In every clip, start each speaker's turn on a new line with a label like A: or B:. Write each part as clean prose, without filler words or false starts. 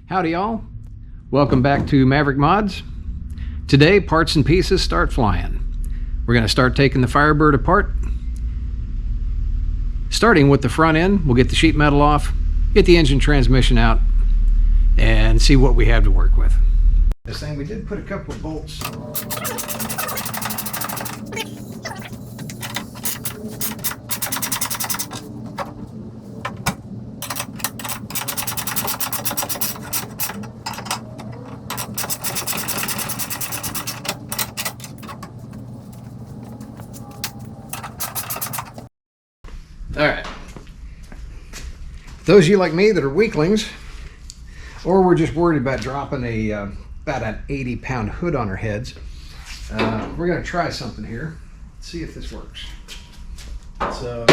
A: Howdy y'all, welcome back to Maverick Mods. Today parts and pieces start flying. We're going to start taking the Firebird apart. Starting with the front end, we'll get the sheet metal off, get the engine transmission out, and see what we have to work with. This thing, we did put a couple of bolts. All right, those of you like me that are weaklings, or we're just worried about dropping about an 80-pound hood on our heads, we're going to try something here. See if this works. So,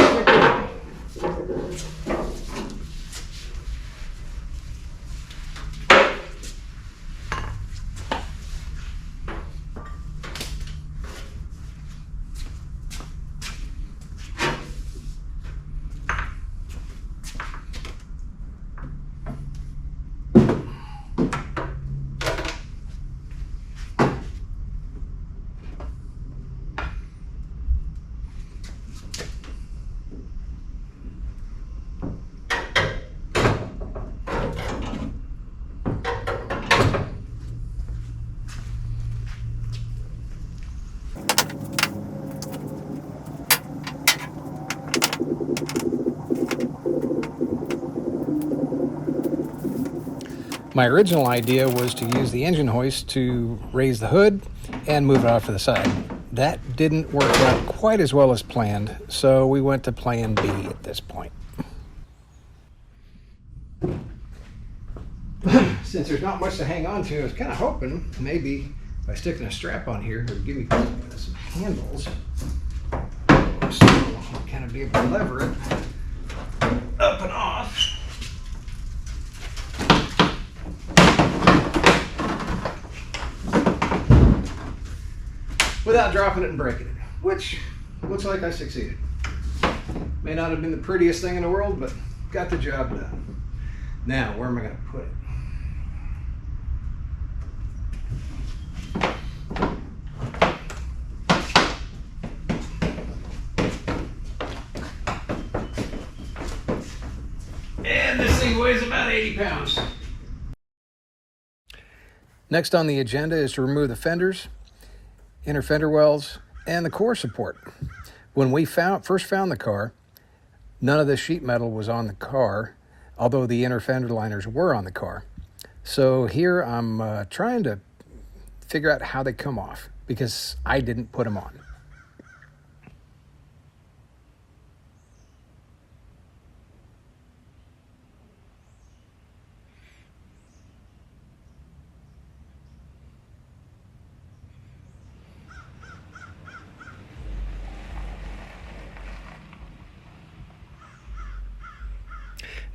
A: my original idea was to use the engine hoist to raise the hood and move it off to the side. That didn't work out quite as well as planned, so we went to plan B at this point. Since there's not much to hang on to, I was kind of hoping maybe by sticking a strap on here, it would give me some handles, so I'll kind of be able to lever it up and off. Without dropping it and breaking it, which looks like I succeeded. May not have been the prettiest thing in the world, but got the job done. Now, where am I going to put it? And this thing weighs about 80 pounds. Next on the agenda is to remove the fenders, inner fender wells, and the core support. When we first found the car, none of the sheet metal was on the car, although the inner fender liners were on the car. So here I'm trying to figure out how they come off, because I didn't put them on.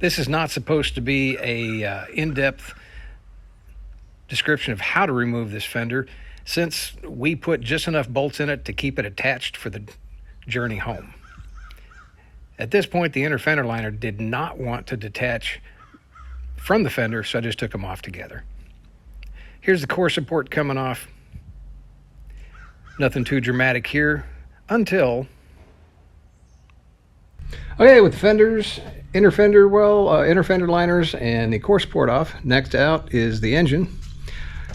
A: This is not supposed to be a in-depth description of how to remove this fender, since we put just enough bolts in it to keep it attached for the journey home. At this point, the inner fender liner did not want to detach from the fender, so I just took them off together. Here's the core support coming off. Nothing too dramatic here until... Okay, with the fenders, inner fender liners, and the core support off, next out is the engine.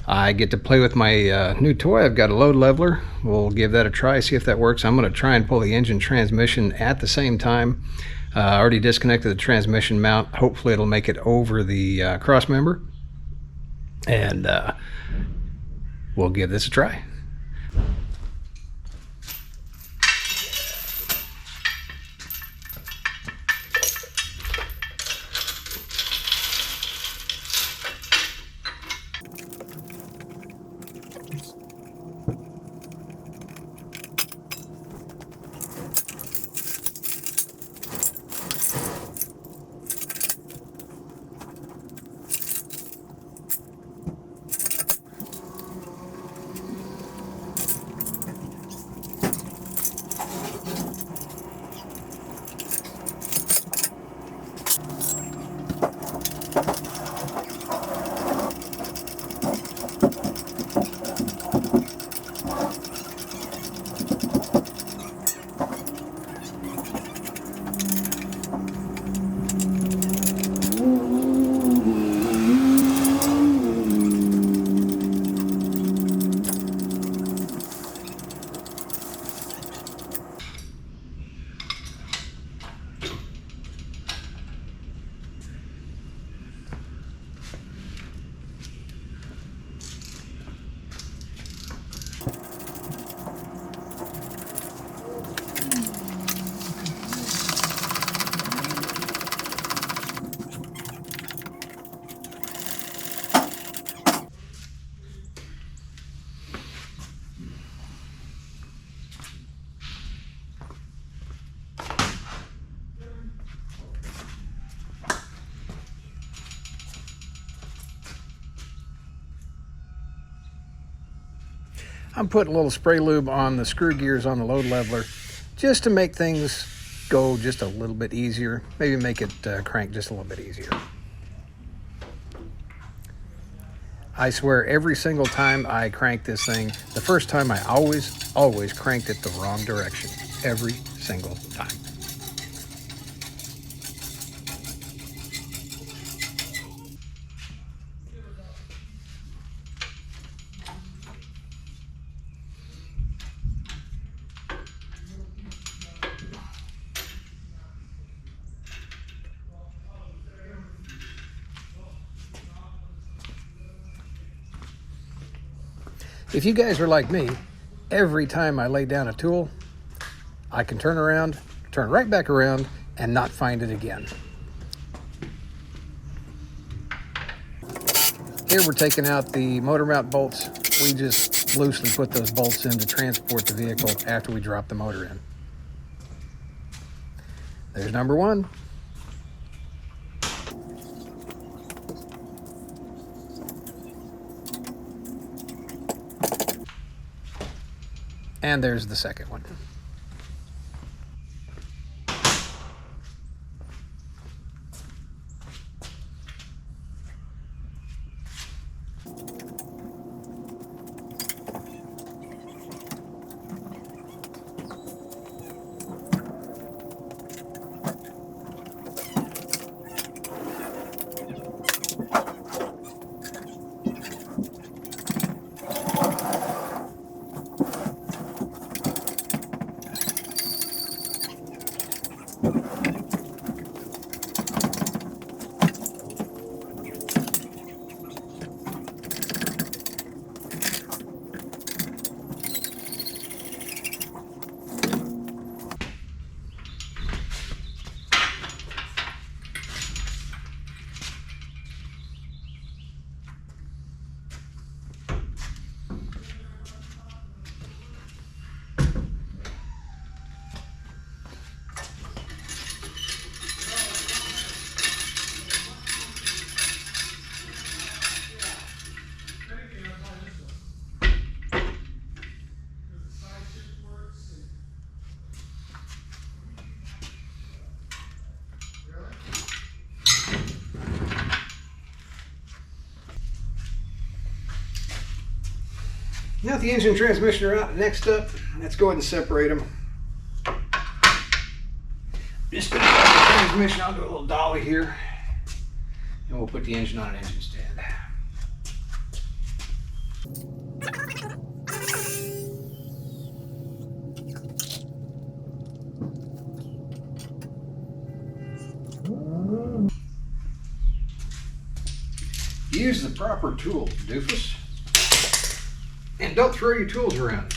A: I get to play with my new toy. I've got a load leveler. We'll give that a try, see if that works. I'm going to try and pull the engine transmission at the same time. I already disconnected the transmission mount. Hopefully it'll make it over the cross member. And we'll give this a try. I'm putting a little spray lube on the screw gears on the load leveler just to make things go just a little bit easier. Maybe make it crank just a little bit easier. I swear every single time I crank this thing, the first time I always cranked it the wrong direction. Every single time. If you guys are like me, every time I lay down a tool, I can turn around, turn right back around, and not find it again. Here we're taking out the motor mount bolts. We just loosely put those bolts in to transport the vehicle after we drop the motor in. There's number one. And there's the second one. Now that the engine and transmission are out, next up, let's go ahead and separate them. Just going to put the transmission, I'll do a little dolly here, and we'll put the engine on an engine stand. Use the proper tool, doofus. And don't throw your tools around.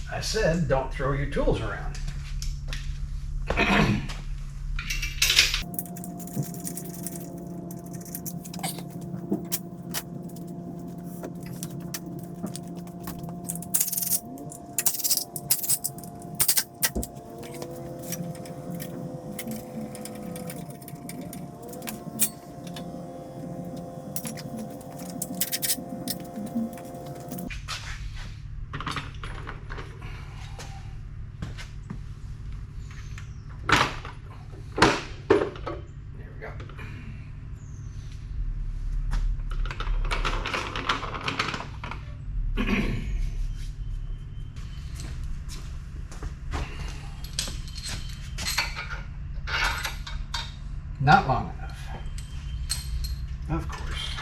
A: I said don't throw your tools around. Not long enough, of course.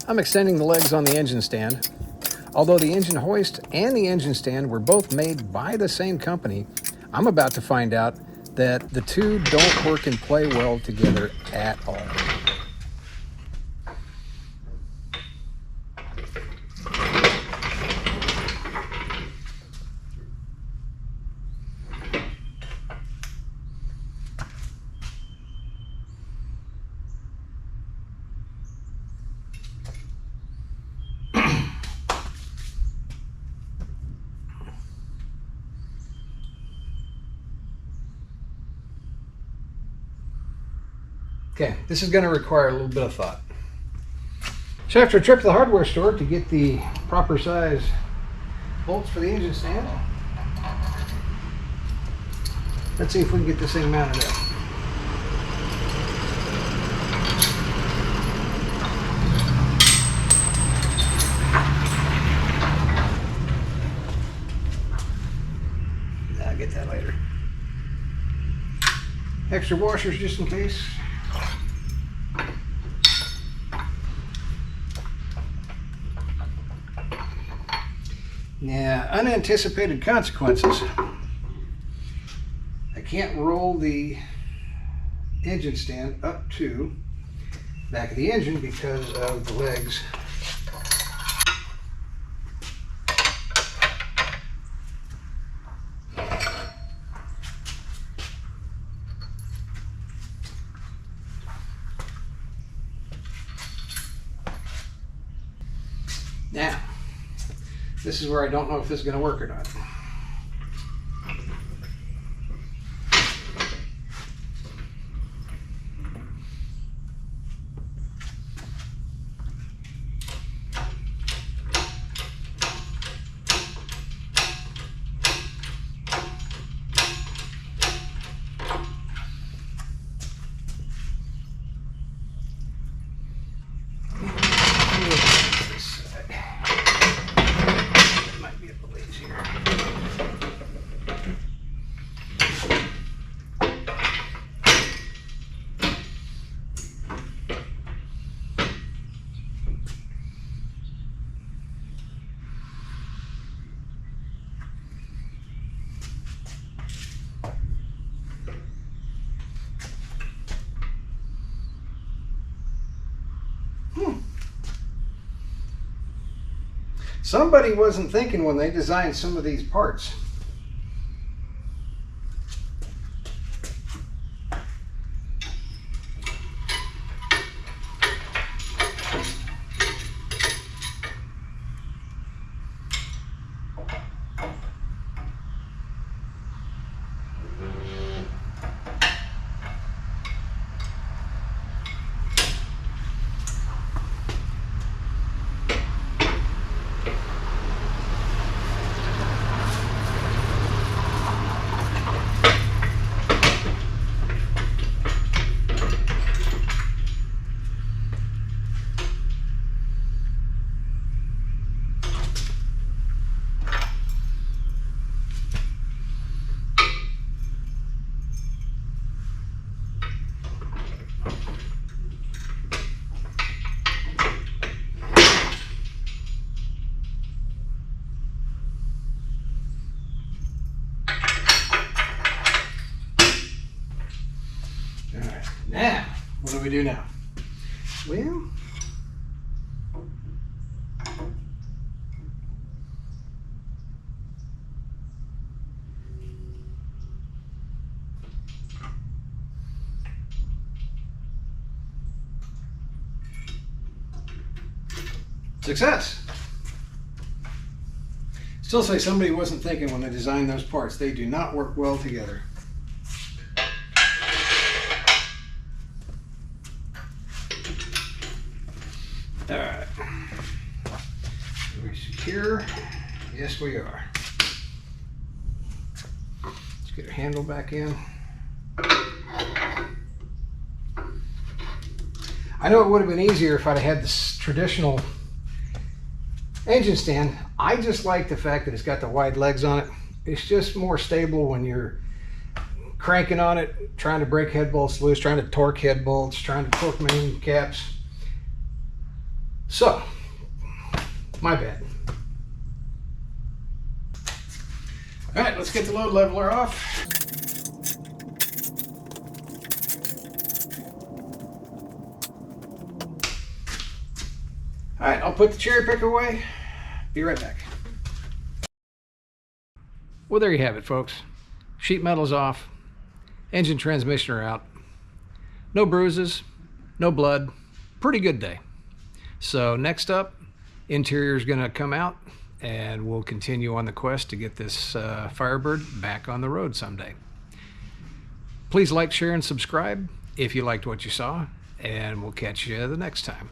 A: I'm extending the legs on the engine stand. Although the engine hoist and the engine stand were both made by the same company, I'm about to find out that the two don't work and play well together at all. Okay, this is going to require a little bit of thought. So after a trip to the hardware store to get the proper size bolts for the engine stand, let's see if we can get this thing mounted up. I'll get that later. Extra washers just in case. Now, unanticipated consequences. I can't roll the engine stand up to the back of the engine because of the legs. Now, this is where I don't know if this is going to work or not. Somebody wasn't thinking when they designed some of these parts. Now, what do we do now? Well, success. Still say somebody wasn't thinking when they designed those parts. They do not work well together. All right. Are we secure? Yes, we are. Let's get our handle back in. I know it would have been easier if I'd have had this traditional engine stand. I just like the fact that it's got the wide legs on it. It's just more stable when you're cranking on it, trying to break head bolts loose, trying to torque head bolts, trying to torque main caps. So, my bad. All right, let's get the load leveler off. All right, I'll put the cherry picker away. Be right back. Well, there you have it, folks. Sheet metal's off. Engine transmission are out. No bruises, no blood. Pretty good day. So next up, interior is going to come out, and we'll continue on the quest to get this Firebird back on the road someday. Please like, share, and subscribe. if you liked what you saw, and we'll catch you the next time.